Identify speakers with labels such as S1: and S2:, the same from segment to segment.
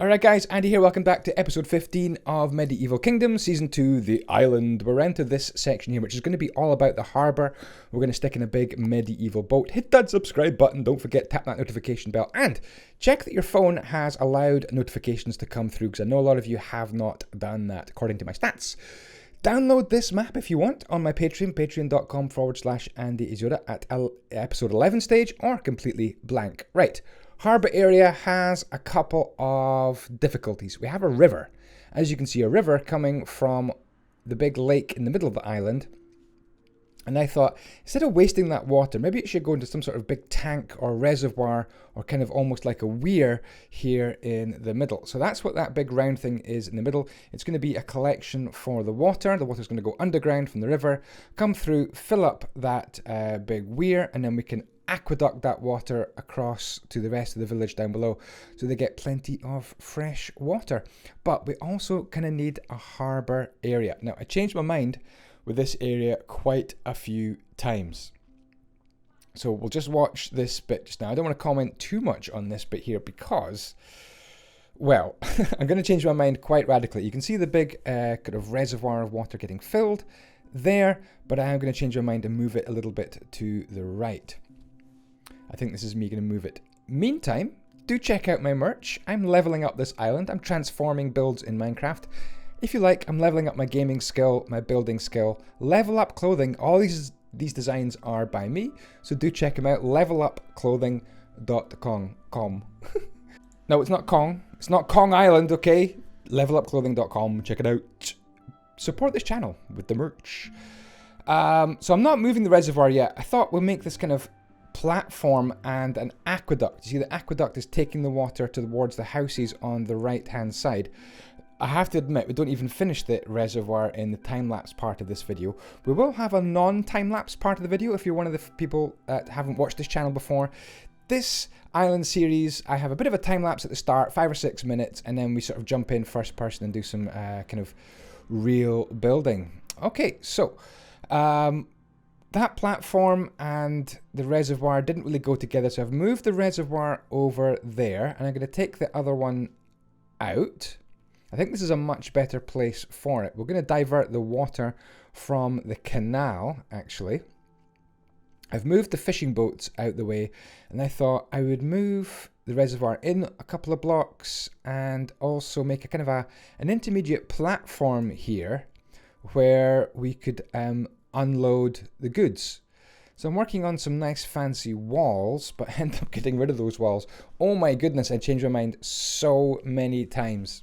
S1: Alright guys, Andy here, welcome back to episode 15 of Medieval Kingdoms, season 2, The Island. We're into this section here, which is going to be all about the harbour. We're going to stick in a big medieval boat. Hit that subscribe button, don't forget, tap that notification bell, and check that your phone has allowed notifications to come through, because I know a lot of you have not done that, according to my stats. Download this map if you want on my Patreon, patreon.com/Andyisyoda at episode 11 stage, or completely blank. Right. Harbour area has a couple of difficulties. We have a river. As you can see, a river coming from the big lake in the middle of the island. And I thought, instead of wasting that water, maybe it should go into some sort of big tank or reservoir or kind of almost like a weir here in the middle. So that's what that big round thing is in the middle. It's going to be a collection for the water. The water is going to go underground from the river, come through, fill up that big weir, and then we can aqueduct that water across to the rest of the village down below so they get plenty of fresh water. But we also kind of need a harbour area. Now, I changed my mind with this area quite a few times. So we'll just watch this bit just now. I don't want to comment too much on this bit here because, well, I'm going to change my mind quite radically. You can see the big kind of reservoir of water getting filled there, but I am going to change my mind and move it a little bit to the right. I think this is me going to move it. Meantime, do check out my merch. I'm leveling up this island. I'm transforming builds in Minecraft. If you like, I'm leveling up my gaming skill, my building skill. Level Up Clothing. All these designs are by me, so do check them out. levelupclothing.com. No, it's not Kong. It's not Kong Island, okay? Levelupclothing.com. Check it out. Support this channel with the merch. So I'm not moving the reservoir yet. I thought we'll make this kind of platform and an aqueduct. You see, the aqueduct is taking the water towards the houses on the right hand side. I have to admit, we don't even finish the reservoir in the time-lapse part of this video. We will have a non-time-lapse part of the video if you're one of the people that haven't watched this channel before. This island series, I have a bit of a time-lapse at the start, 5 or 6 minutes, and then we sort of jump in first person and do some kind of real building. Okay, so that platform and the reservoir didn't really go together, so I've moved the reservoir over there, and I'm going to take the other one out. I think this is a much better place for it. We're going to divert the water from the canal, actually. I've moved the fishing boats out the way, and I thought I would move the reservoir in a couple of blocks and also make a kind of an intermediate platform here where we could unload the goods. So I'm working on some nice fancy walls, but I end up getting rid of those walls. Oh my goodness, I changed my mind so many times.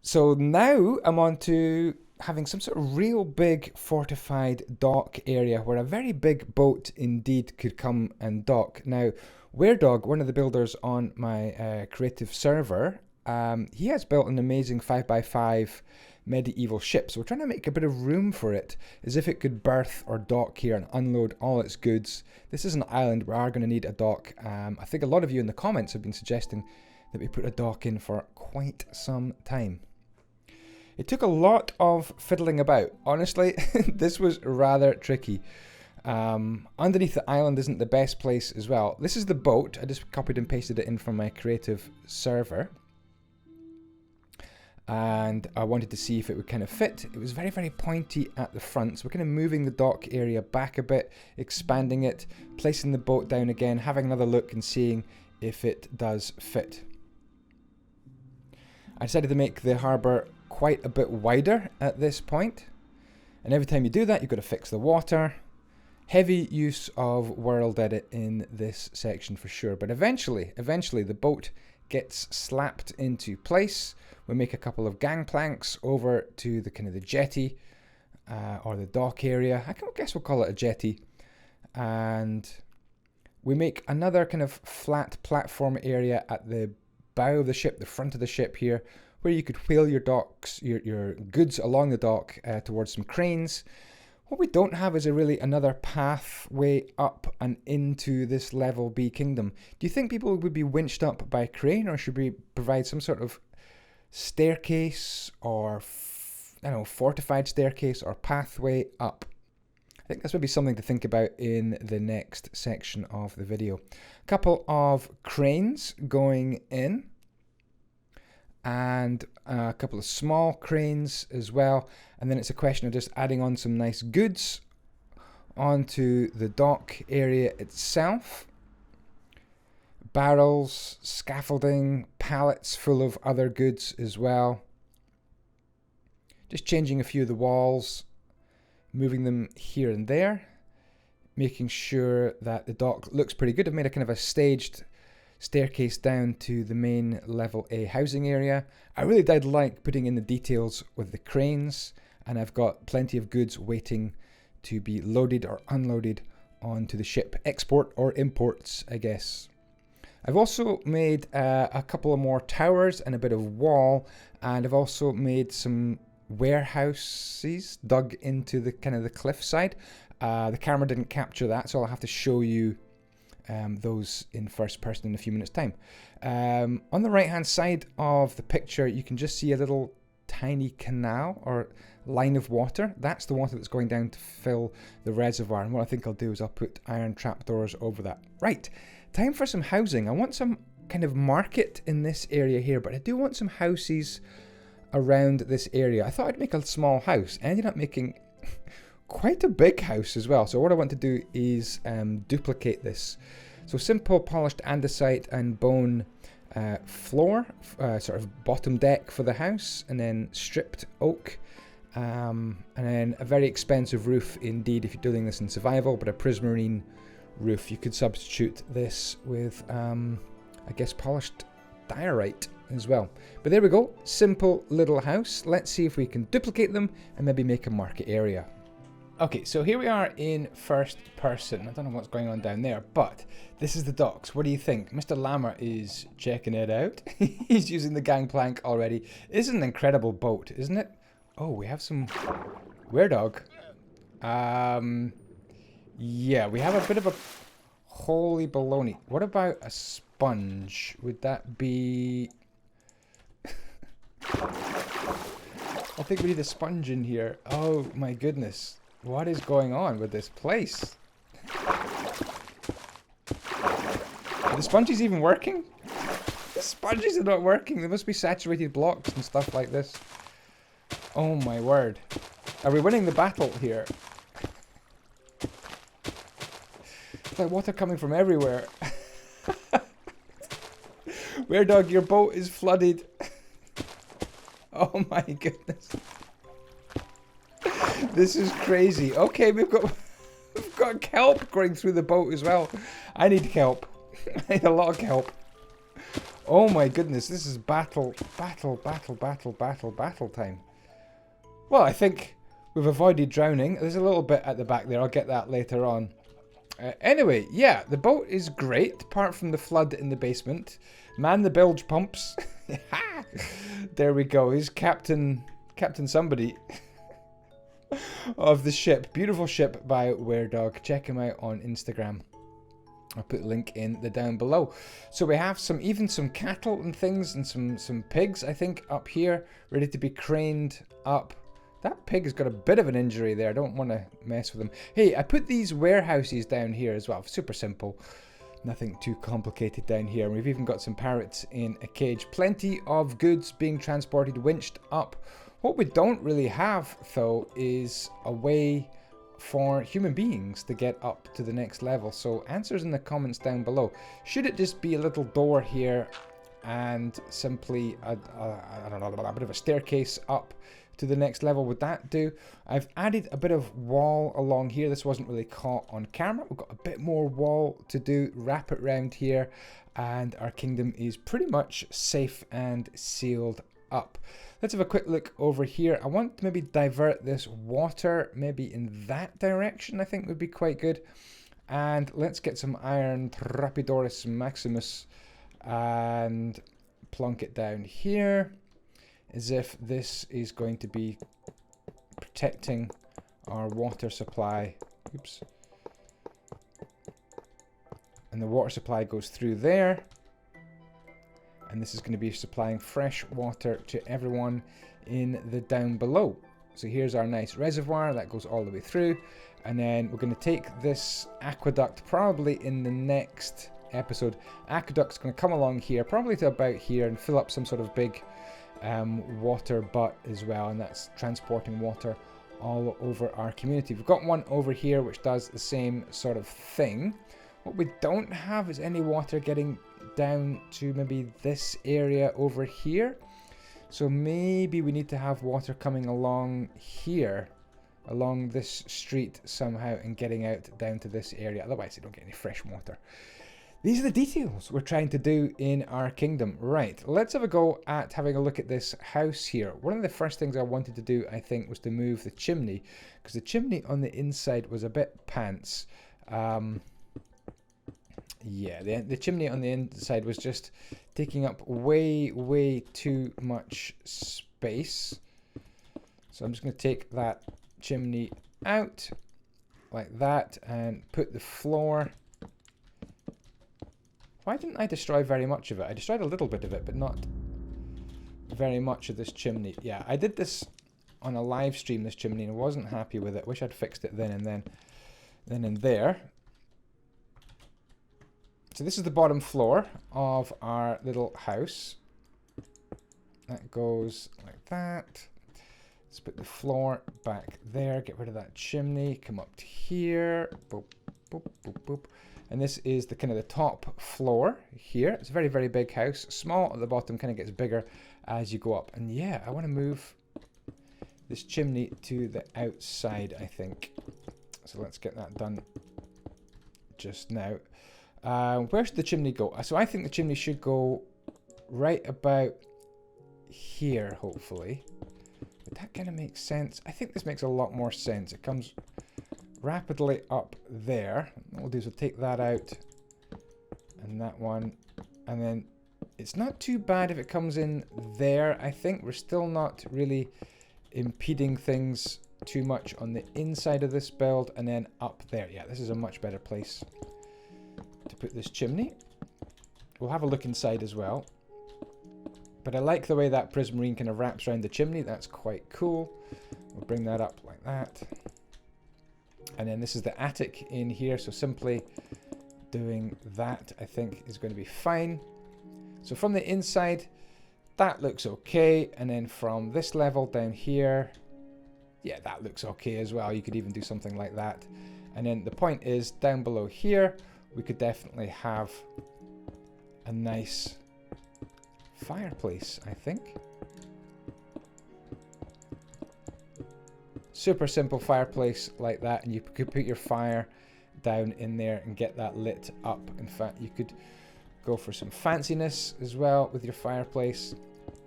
S1: So now I'm on to having some sort of real big fortified dock area where a very big boat indeed could come and dock. Now, WhereDog, one of the builders on my creative server, he has built an amazing 5x5 medieval ship. So we're trying to make a bit of room for it, as if it could berth or dock here and unload all its goods. This is an island. We are going to need a dock. I think a lot of you in the comments have been suggesting that we put a dock in for quite some time. It took a lot of fiddling about. Honestly, this was rather tricky. Underneath the island isn't the best place as well. This is the boat. I just copied and pasted it in from my creative server. And I wanted to see if it would kind of fit. It was very, very pointy at the front. So we're kind of moving the dock area back a bit, expanding it, placing the boat down again, having another look and seeing if it does fit. I decided to make the harbour quite a bit wider at this point, and every time you do that you've got to fix the water. Heavy use of world edit in this section for sure, but eventually the boat gets slapped into place. We make a couple of gangplanks over to the kind of the jetty or the dock area. I guess we'll call it a jetty, and we make another kind of flat platform area at the bow of the ship, the front of the ship here, where you could wheel your docks, your goods along the dock towards some cranes. What we don't have is another pathway up and into this level B kingdom. Do you think people would be winched up by crane, or should we provide some sort of staircase or I don't know, fortified staircase or pathway up? I think this would be something to think about in the next section of the video. A couple of cranes going in. and a couple of small cranes as well. And then it's a question of just adding on some nice goods onto the dock area itself. Barrels, scaffolding, pallets full of other goods as well. Just changing a few of the walls, moving them here and there, making sure that the dock looks pretty good. I've made a kind of a staged staircase down to the main level A housing area. I really did like putting in the details with the cranes, and I've got plenty of goods waiting to be loaded or unloaded onto the ship. Export or imports, I guess. I've also made a couple of more towers and a bit of wall, and I've also made some warehouses dug into the kind of the cliff side. The camera didn't capture that, so I'll have to show you those in first person in a few minutes time. On the right hand side of the picture, you can just see a little tiny canal or line of water. That's the water that's going down to fill the reservoir, and what I think I'll do is I'll put iron trapdoors over that. Right, time for some housing. I want some kind of market in this area here, but I do want some houses around this area. I thought I'd make a small house. I ended up making quite a big house as well. So what I want to do is duplicate this. So simple polished andesite and bone floor, sort of bottom deck for the house, and then stripped oak, and then a very expensive roof indeed if you're doing this in survival, but a prismarine roof. You could substitute this with I guess polished diorite as well. But there we go, simple little house. Let's see if we can duplicate them and maybe make a market area. Okay, so here we are in first person. I don't know what's going on down there, but this is the docks. What do you think? Mr. Lammer is checking it out. He's using the gangplank already. This is an incredible boat, isn't it? Oh, we have some weredog. Yeah, we have a bit of a holy baloney. What about a sponge? Would that be... I think we need a sponge in here. Oh my goodness. What is going on with this place? Are the sponges even working? The sponges are not working. There must be saturated blocks and stuff like this. Oh my word. Are we winning the battle here? It's like water coming from everywhere. Weredog, your boat is flooded. Oh my goodness. This is crazy. Okay, we've got kelp going through the boat as well. I need kelp. I need a lot of kelp. Oh my goodness, this is battle time. Well, I think we've avoided drowning. There's a little bit at the back there. I'll get that later on. Anyway, yeah, the boat is great, apart from the flood in the basement. Man the bilge pumps. There we go. He's Captain somebody of the ship. Beautiful ship by weredog. Check him out on Instagram. I'll put a link in the down below. So we have even some cattle and things, and some pigs, I think, up here, ready to be craned up. That pig has got a bit of an injury there. I don't want to mess with him. Hey, I put these warehouses down here as well. Super simple. Nothing too complicated down here. We've even got some parrots in a cage. Plenty of goods being transported, winched up. What we don't really have, though, is a way for human beings to get up to the next level. So answers in the comments down below. Should it just be a little door here and simply I don't know, a bit of a staircase up to the next level? Would that do? I've added a bit of wall along here. This wasn't really caught on camera. We've got a bit more wall to do, wrap it around here, and our kingdom is pretty much safe and sealed up. Let's have a quick look over here. I want to maybe divert this water maybe in that direction. I think would be quite good. And let's get some iron Trapedoris Maximus and plonk it down here, as if this is going to be protecting our water supply. Oops. And the water supply goes through there. And this is going to be supplying fresh water to everyone in the down below. So here's our nice reservoir that goes all the way through. And then we're going to take this aqueduct probably in the next episode. Aqueduct's going to come along here, probably to about here, and fill up some sort of big water butt as well, and that's transporting water all over our community. We've got one over here which does the same sort of thing. What we don't have is any water getting down to maybe this area over here. So maybe we need to have water coming along here, along this street somehow, and getting out down to this area. Otherwise, you don't get any fresh water. These are the details we're trying to do in our kingdom. Right, let's have a go at having a look at this house here. One of the first things I wanted to do, I think, was to move the chimney, because the chimney on the inside was a bit pants. Yeah, the chimney on the inside was just taking up way too much space. So I'm just going to take that chimney out like that and put the floor. Why didn't I destroy very much of it? I destroyed a little bit of it, but not very much of this chimney. Yeah, I did this on a live stream, this chimney, and I wasn't happy with it. Wish I'd fixed it then and there. So this is the bottom floor of our little house. That goes like that. Let's put the floor back there. Get rid of that chimney. Come up to here. Boop, boop, boop, boop. And this is the kind of the top floor here. It's a very big house. Small at the bottom, kind of gets bigger as you go up. And yeah, I want to move this chimney to the outside, I think. So let's get that done just now. Where should the chimney go? So I think the chimney should go right about here, hopefully. But that kind of makes sense. I think this makes a lot more sense. It comes rapidly up there. What we'll do is we'll take that out and that one, and then it's not too bad if it comes in there. I think we're still not really impeding things too much on the inside of this build, and then up there. Yeah, this is a much better place to put this chimney. We'll have a look inside as well, but I like the way that prismarine kind of wraps around the chimney. That's quite cool. We'll bring that up like that. And then this is the attic in here, so simply doing that, I think, is going to be fine. So from the inside, that looks okay. And then from this level down here, yeah, that looks okay as well. You could even do something like that. And then the point is, down below here, we could definitely have a nice fireplace, I think. Super simple fireplace like that, and you could put your fire down in there and get that lit up. In fact, you could go for some fanciness as well with your fireplace,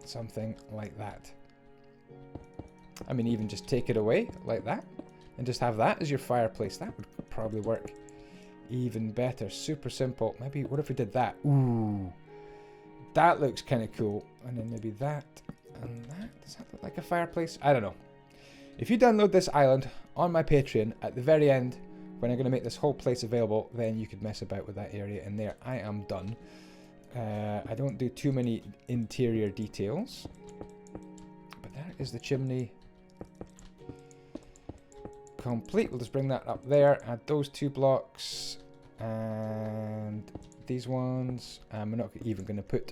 S1: something like that. I mean, even just take it away like that and just have that as your fireplace. That would probably work even better. Super simple. Maybe, what if we did that? Ooh, that looks kind of cool. And then maybe that and that. Does that look like a fireplace? I don't know. If you download this island on my Patreon at the very end, when I'm going to make this whole place available, then you could mess about with that area in there. I am done. I don't do too many interior details. But there is the chimney complete. We'll just bring that up there. Add those 2 blocks. And these ones. I'm not even going to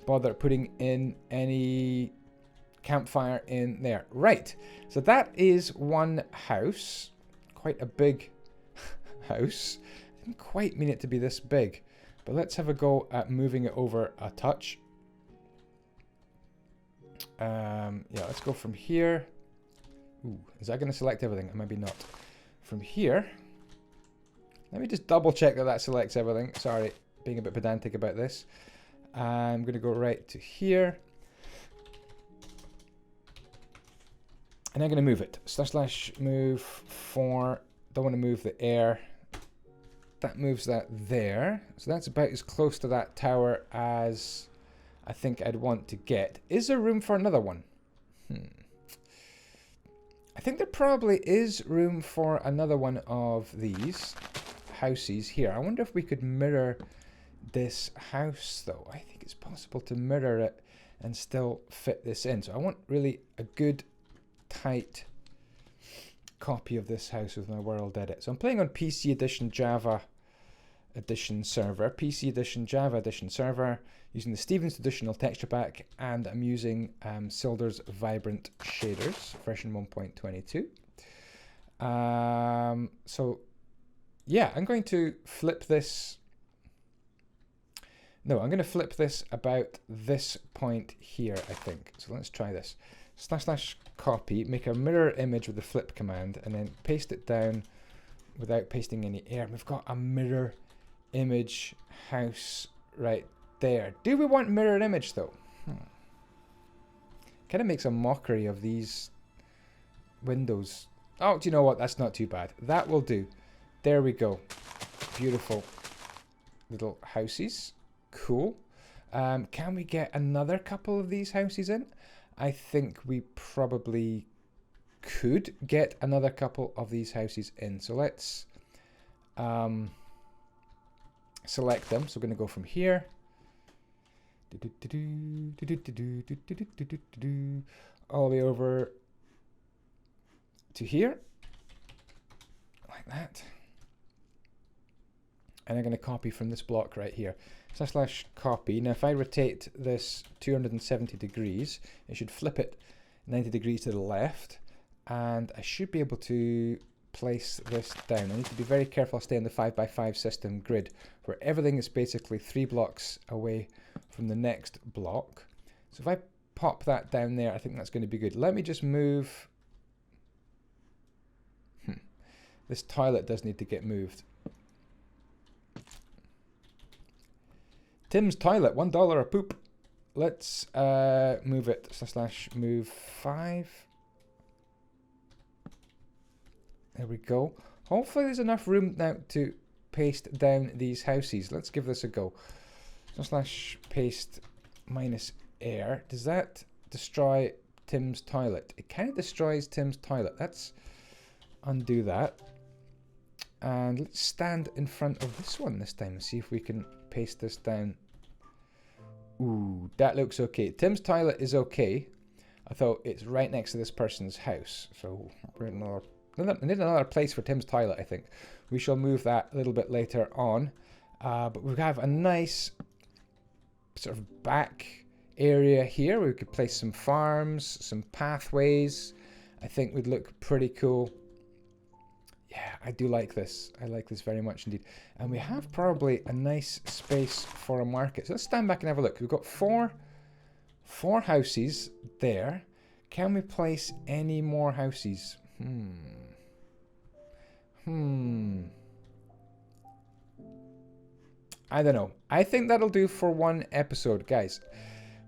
S1: bother putting in any campfire in there. Right, so that is one house. Quite a big house. Didn't quite mean it to be this big, but let's have a go at moving it over a touch. Yeah, let's go from here. Ooh, is that going to select everything? Maybe not. From here, let me just double check that that selects everything. Sorry, being a bit pedantic about this. I'm going to go right to here. And I'm going to move it. / move 4. Don't want to move the air. That moves that there. So that's about as close to that tower as I think I'd want to get. Is there room for another one? I think there probably is room for another one of these houses here. I wonder if we could mirror this house, though. I think it's possible to mirror it and still fit this in. So I want really a good tight copy of this house with my world edit. So I'm playing on PC edition Java edition server, PC edition, Java edition server, using the Stevens additional texture pack, and I'm using SILDURS Vibrant Shaders, version 1.22. So yeah, I'm going to flip this. No, I'm going to flip this about this point here, I think. So let's try this. / copy, make a mirror image with the flip command, and then paste it down without pasting any air. We've got a mirror image house right there. Do we want mirror image though? Kind of makes a mockery of these windows. Oh, do you know what? That's not too bad. That will do. There we go. Beautiful little houses. Cool. Can we get another couple of these houses in? I think we probably could get another couple of these houses in. So let's select them. So we're going to go from here all the way over to here, like that. And I'm going to copy from this block right here. / copy. Now if I rotate this 270 degrees, it should flip it 90 degrees to the left, and I should be able to place this down. I need to be very careful. I'll stay on the 5x5 system grid, where everything is basically 3 blocks away from the next block. So if I pop that down there, I think that's going to be good. Let me just move. This toilet does need to get moved. Tim's toilet, $1 a poop. Let's move it. / move 5. There we go. Hopefully there's enough room now to paste down these houses. Let's give this a go. / paste -air. Does that destroy Tim's toilet? It kind of destroys Tim's toilet. Let's undo that. And let's stand in front of this one this time and see if we can paste this down. Ooh, that looks okay. Tim's toilet is okay. I thought it's right next to this person's house. So we're in I need another place for Tim's toilet, I think. We shall move that a little bit later on. But we have a nice sort of back area here where we could place some farms, some pathways. I think would look pretty cool. Yeah, I do like this. I like this very much indeed. And we have probably a nice space for a market. So let's stand back and have a look. We've got four houses there. Can we place any more houses? I don't know. I think that'll do for one episode, guys.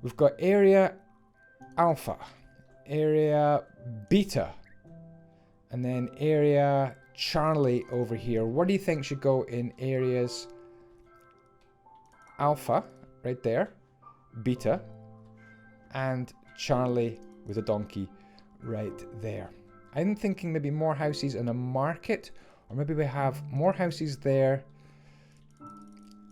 S1: We've got area alpha, area beta, and then area Charlie over here. What do you think should go in areas alpha, right there, beta, and Charlie with a donkey right there? I'm thinking maybe more houses in a market, or maybe we have more houses there,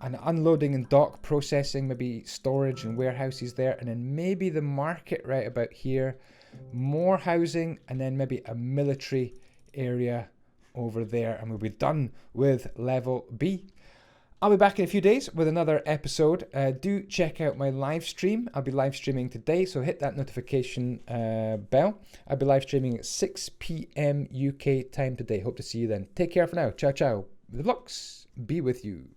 S1: and unloading and dock processing, maybe storage and warehouses there, and then maybe the market right about here, more housing, and then maybe a military area over there, and we'll be done with level B. I'll be back in a few days with another episode. Do check out my live stream. I'll be live streaming today, so hit that notification bell. I'll be live streaming at 6 p.m. UK time today. Hope to see you then. Take care for now. Ciao, ciao. The vlogs be with you.